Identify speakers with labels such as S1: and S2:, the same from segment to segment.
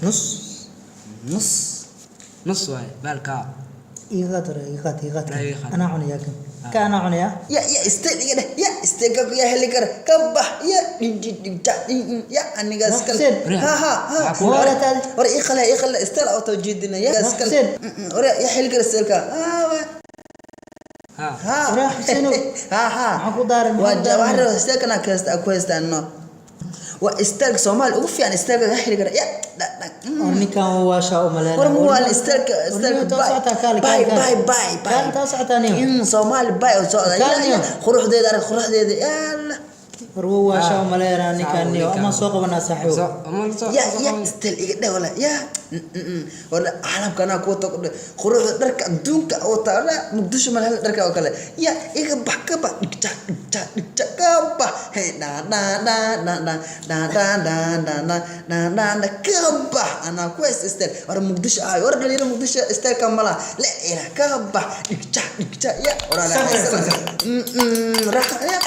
S1: نص
S2: نص واي بالكا
S1: يغادر
S2: لا يغادر.
S1: انا عنيا كان عنيا
S3: يا استيل يا استيل يا هليكر كبح يا يا اني قاسكل ها ورا يخلى استيل او توجدنا يا قاسكل ورا يا هليكر استيل
S1: ورا حسينو معكو دار
S3: واحد استيل كنا كويست انه واستيل سومال اوف يعني استيل يا هليكر يا
S1: أرني كان واشا وملان
S3: ورمو استيل باي
S1: كان تاسعتاني
S3: إن سومال باي يا خروح دي يا
S1: رو واشا وملان أرني كان نيو أما سوق بنا صاحبه
S3: يا استيل إيه ولا يا ولا عالم كنا كوتو خروح درك دونك أو ترى مقدش ملها درك أو كله يا إيه بحكة كبا هي نا كبا أنا كويس استيل ورا مقدش ورا دليل مقدش استيل كملا لا إله كبا يا ورا راح يا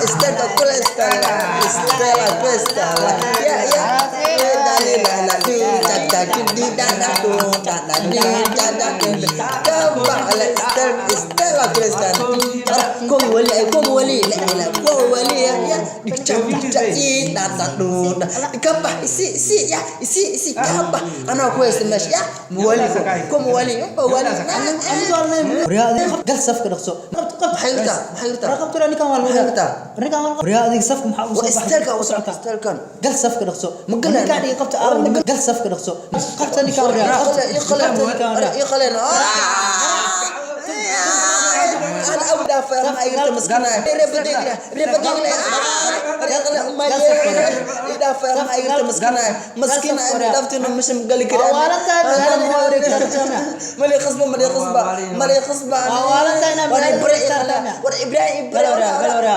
S3: استنى كل استنى
S1: رقبت راني كان والو راني كان والو رياضي صفك محاوس
S3: استلكن
S1: قال صفك دقسو مقلنا قاعد يقبت قال صفك دقسو قبتني كان
S3: يخلينا انا ابدا فاهم ايرت مسكينه ريبدينا اذا فاهم ايرت مسكينه انا دفتنا مش مقلي كده مالي خصبه ولا ابراهيم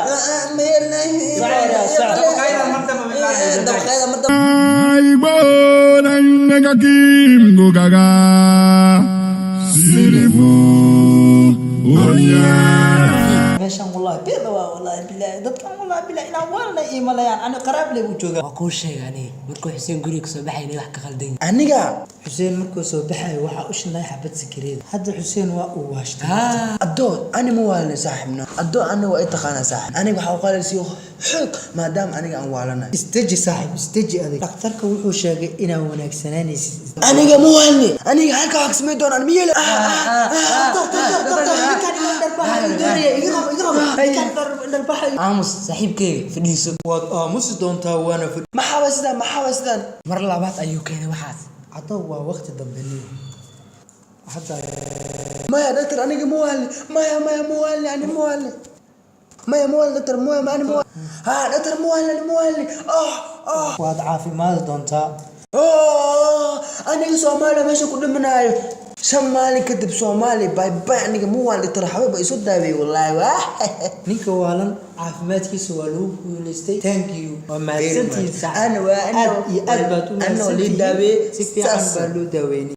S1: meeshan wallahi beeda waa wallahi billahi dadkan wallahi billahi ina walna iimalayaan ana qaraab leh u jooga
S2: waa ku sheegani markuu xuseen guriga soo baxay wax ka qaldan
S3: aniga
S1: xuseen markuu soo baxay waxa u shinay xabad sikireed hadda xuseen waa uu waashtay
S3: adoo ani ma waalna saaxibna adoo ana waa taqaana saaxib aniga waxa uu qalaysiyo xoog maadaam aniga aan waalana
S1: istaji saaxib istaji adag dhakhtarka wuxuu sheegay inaa wanaagsananaysid
S3: aniga ma waalni aniga halka wax samay doonaan miyeel
S2: aamus saaxiibkeyga fadhiiso
S1: waad aamusi doontaa waana
S3: maxaa
S2: mar labaad ayuu keenay waxaas
S1: hadda waa waqti dambe leh hadda
S3: maya doctor aniga ma waalni maya ma waalni ani ma waalni maya ma waalni doctor maya ma ani ma waalni doctor ma waalni
S1: waad caafimaad doontaa
S3: aniga Soomaaliya meesha ku dhimanaayo Soomaali kadib Soomaali bay aniga ma waalni doctor xabib isu daaway wallahi
S1: ninka waalan caafimaadkiisa waa lagu guuleystay thank you waa mahadsantihiin
S3: ana
S1: aad baad u mahadsantihiin si fiican baa loo daaweynay